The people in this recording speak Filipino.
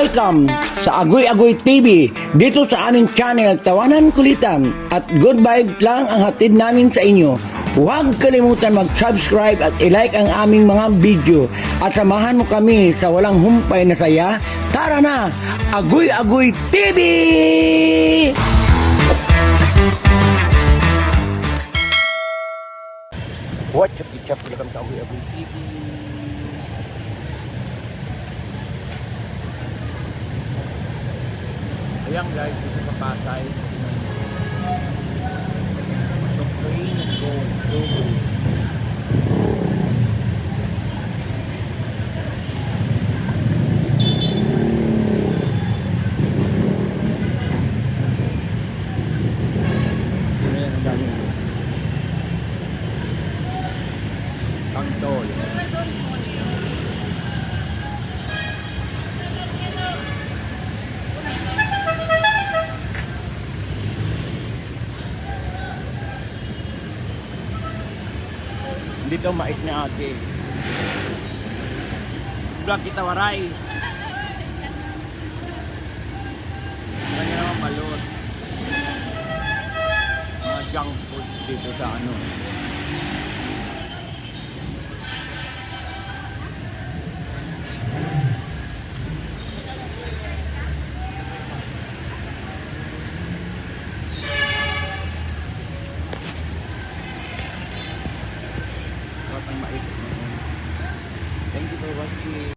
Welcome sa Agoy Agoy TV. Dito sa aming channel, Tawanan Kulitan at good vibes lang ang hatid namin sa inyo. Huwag kalimutan mag-subscribe at i-like ang aming mga video at samahan mo kami sa walang humpay na saya. Tara na! Agoy Agoy TV! What's up? Welcome sa Agoy Agoy TV. Ayan guys, dito sa Pasay. Supreme Gold Sugo. Ayan ang dami. Pangtol. Dito mais ni ate. Vlog kita waray. Kanya naman balot. Mga junk food dito sa ano. Ang mais. Thank you for watching.